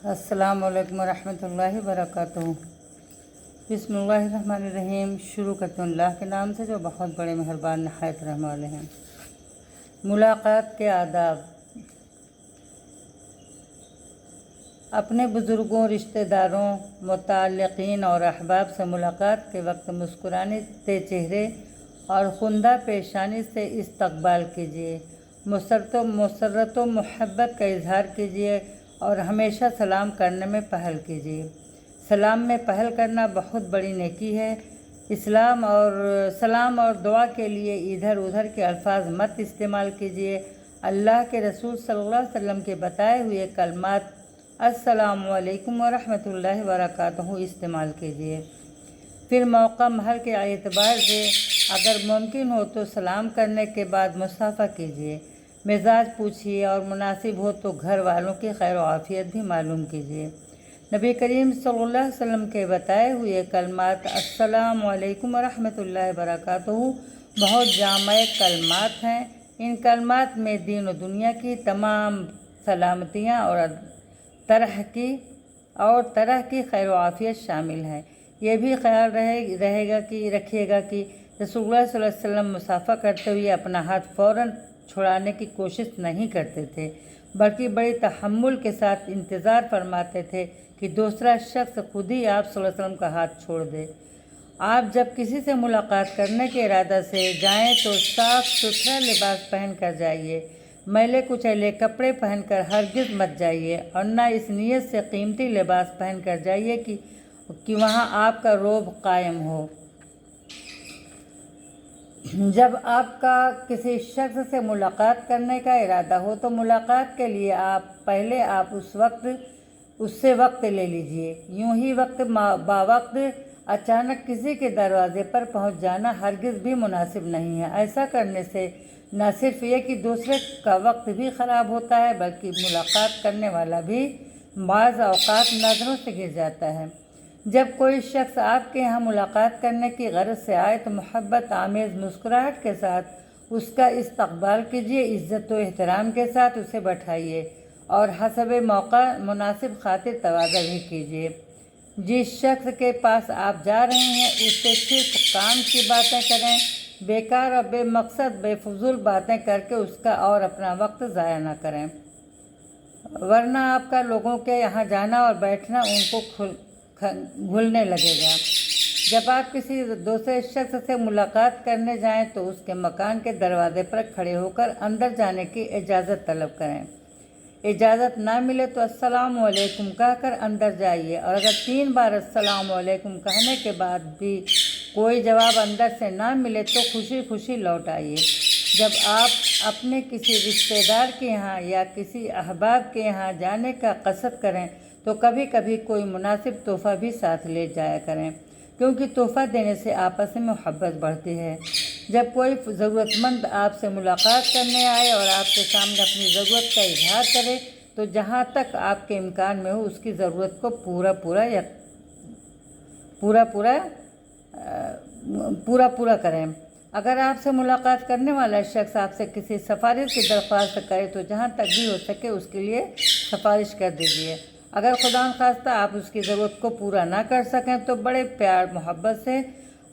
अस्सलाम वालेकुम रहमतुल्लाहि वबरकातुहू। बिस्मिल्लाहिर्रहमानिर्रहीम। शुरू करते हैं अल्लाह के नाम से जो बहुत बड़े मेहरबान नहायत रहने वाले हैं। मुलाकात के आदाब। अपने बुज़ुर्गों, रिश्तेदारों, मुतअल्लिक़ीन और अहबाब से मुलाकात के वक्त मुस्कुराने से चेहरे और खुंदा पेशानी से इस्तकबाल कीजिए। मुसर्रत व मोहब्बत का इजहार कीजिए और हमेशा सलाम करने में पहल कीजिए। सलाम में पहल करना बहुत बड़ी नेकी है। सलाम और दुआ के लिए इधर उधर के अल्फाज मत इस्तेमाल कीजिए। अल्लाह के रसूल सल्लल्लाहु अलैहि वसल्लम के बताए हुए कलमात अस्सलामु अलैकुम व रहमतुल्लाहि व बरकातुहू इस्तेमाल कीजिए। फिर मौका महल के एतबार से अगर मुमकिन हो तो सलाम करने के बाद मुसाफा कीजिए। मिजाज पूछिए और मुनासिब हो तो घर वालों की खैर व आफियत भी मालूम कीजिए। नबी करीम सल्लल्लाहु अलैहि वसल्लम के बताए हुए कलमात अस्सलामु अलैकुम व रहमतुल्लाहि व बरकातुहू बहुत जामे कलमात हैं। इन कलमात में दीन और दुनिया की तमाम सलामतियाँ और तरह की खैर व आफियत शामिल है। ये भी ख्याल रखिएगा कि रसूलुल्लाह सल्लल्लाहु अलैहि वसल्लम मुसाफा करते हुए अपना हाथ फ़ौरन छुड़ाने की कोशिश नहीं करते थे, बल्कि बड़ी तहम्मुल के साथ इंतज़ार फरमाते थे कि दूसरा शख्स खुद ही आप सल्लल्लाहु अलैहि वसल्लम का हाथ छोड़ दे। आप जब किसी से मुलाकात करने के इरादा से जाएं तो साफ़ सुथरा लिबास पहन कर जाइए। मैले कुचैले कपड़े पहनकर हरगिज़ मत जाइए और न इस नीयत से कीमती लिबास पहन कर जाइए कि वहाँ आपका रोब कायम हो। जब आपका किसी शख्स से मुलाकात करने का इरादा हो तो मुलाकात के लिए पहले आप उससे वक्त ले लीजिए। यूं ही बावक्त अचानक किसी के दरवाजे पर पहुंच जाना हरगिज़ भी मुनासिब नहीं है। ऐसा करने से न सिर्फ ये कि दूसरे का वक्त भी ख़राब होता है, बल्कि मुलाकात करने वाला भी बाज़ औक़ात नज़रों से गिर जाता है। जब कोई शख्स आपके यहाँ मुलाकात करने की गरज से आए तो मोहब्बत आमेज़ मुस्कुराहट के साथ उसका इस्तकबाल कीजिए। इज़्ज़त व एहतराम के साथ उसे बैठाइए और हसबे मौका मुनासिब खातिर तवाज़ा भी कीजिए। जिस शख्स के पास आप जा रहे हैं उससे सिर्फ काम की बातें करें। बेकार और बेमकसद बेफजूल बातें करके उसका और अपना वक्त ज़ाया ना करें, वरना आपका लोगों के यहाँ जाना और बैठना उनको भूलने लगेगा। जब आप किसी दूसरे शख्स से मुलाकात करने जाएं तो उसके मकान के दरवाजे पर खड़े होकर अंदर जाने की इजाज़त तलब करें। इजाज़त ना मिले तो अस्सलामु अलैकुम कहकर अंदर जाइए और अगर 3 बार अस्सलामु अलैकुम कहने के बाद भी कोई जवाब अंदर से ना मिले तो खुशी खुशी लौट आइए। जब आप अपने किसी रिश्तेदार के यहाँ या किसी अहबाब के यहाँ जाने का कसद करें तो कभी कभी कोई मुनासिब तोहफ़ा भी साथ ले जाया करें, क्योंकि तोहफ़ा देने से आपस में मोहब्बत बढ़ती है। जब कोई ज़रूरतमंद आपसे मुलाकात करने आए और आपके सामने अपनी ज़रूरत का इजहार करे तो जहाँ तक आपके इम्कान में हो उसकी ज़रूरत को पूरा करें। अगर आपसे मुलाकात करने वाला शख्स आपसे किसी सिफारिश की दरख्वास्त करे तो जहाँ तक भी हो सके उसके लिए सिफारिश कर दीजिए। अगर खुदा न खास्ता आप उसकी ज़रूरत को पूरा ना कर सकें तो बड़े प्यार मोहब्बत से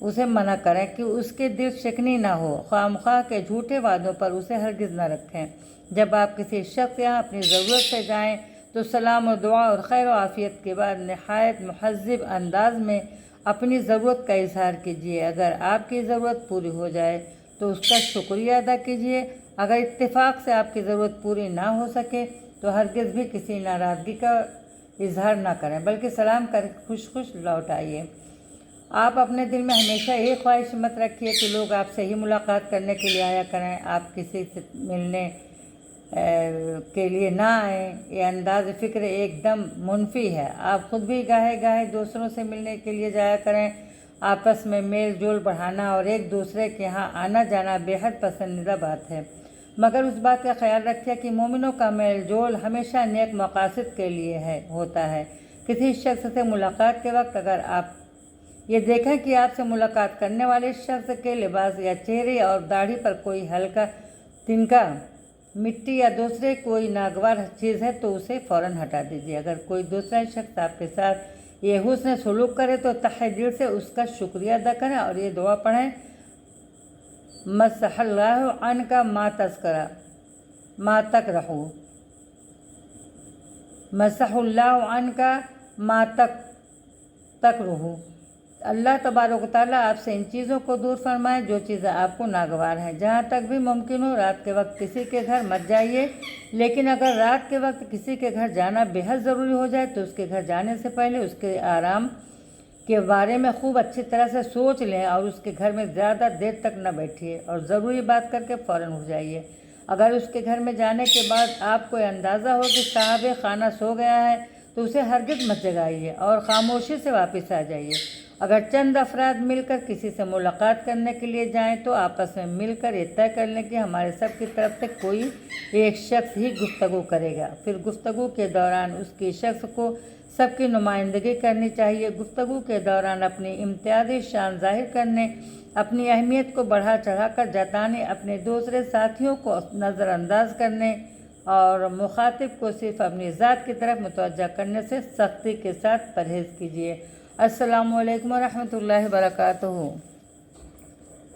उसे मना करें कि उसके दिल शिकनी ना हो। खामख्वाह के झूठे वादों पर उसे हरगिज़ न रखें। जब आप किसी शख्स यहाँ अपनी ज़रूरत से जाएं तो सलाम और दुआ और खैर व आफियत के बाद नहायत मुहज़्ज़ब अंदाज में अपनी ज़रूरत का इजहार कीजिए। अगर आपकी ज़रूरत पूरी हो जाए तो उसका शुक्रिया अदा कीजिए। अगर इत्तेफाक से आपकी ज़रूरत पूरी ना हो सके तो हरगिज़ भी किसी नाराज़गी का इजहार ना करें, बल्कि सलाम कर खुश खुश लौट आइए। आप अपने दिल में हमेशा ये ख्वाहिश मत रखिए कि लोग आपसे ही मुलाकात करने के लिए आया करें, आप किसी से मिलने के लिए ना आए। ये अंदाज़ फ़िक्र एकदम मुनफी है। आप ख़ुद भी गाहे गाहे दूसरों से मिलने के लिए जाया करें। आपस में मेल जोल बढ़ाना और एक दूसरे के यहाँ आना जाना बेहद पसंदीदा बात है, मगर उस बात का ख्याल रखिए कि मोमिनों का मेल जोल हमेशा नेक मकासद के लिए होता है। किसी शख्स से मुलाकात के वक्त अगर आप ये देखें कि आपसे मुलाकात करने वाले शख्स के लिबास या चेहरे और दाढ़ी पर कोई हल्का तिनका मिट्टी या दूसरे कोई नागवार चीज़ है तो उसे फ़ौरन हटा दीजिए। अगर कोई दूसरा शख्स आपके साथ ये हुस्न सलूक करे तो तहे दिल से उसका शुक्रिया अदा करें और ये दुआ पढ़ें, मसहल्लाहु अन्का मा तज़करा मा तकरहू, मसहुल्लाहु अन्का मा तकरहू। अल्लाह तबारक व तआला आपसे इन चीज़ों को दूर फरमाए जो चीज़ें आपको नागवार हैं। जहाँ तक भी मुमकिन हो रात के वक्त किसी के घर मत जाइए, लेकिन अगर रात के वक्त किसी के घर जाना बेहद ज़रूरी हो जाए तो उसके घर जाने से पहले उसके आराम के बारे में खूब अच्छी तरह से सोच लें और उसके घर में ज़्यादा देर तक न बैठिए और ज़रूरी बात करके फ़ौरन उठ जाइए। अगर उसके घर में जाने के बाद आपको अंदाज़ा हो कि साहब खाना सो गया है तो उसे हरगिज़ मत जगाइए और ख़ामोशी से वापस आ जाइए। अगर चंद अफराद मिलकर किसी से मुलाकात करने के लिए जाएं तो आपस में मिलकर ये तय कर लें कि हमारे सब की तरफ से कोई एक शख्स ही गुफ्तगू करेगा। फिर गुफ्तगू के दौरान उसकी शख्स को सबकी नुमाइंदगी करनी चाहिए। गुफ्तगू के दौरान अपनी इम्तियाजी शान ज़ाहिर करने, अपनी अहमियत को बढ़ा चढ़ा कर जताने, अपने दूसरे साथियों को नज़रअंदाज करने और मुखातिब को सिर्फ अपनी ज़ात की तरफ मुतवज्जा करने से सख्ती के साथ परहेज़ कीजिए। अस्सलामु अलैकुम व रहमतुल्लाहि व बरकातुहू।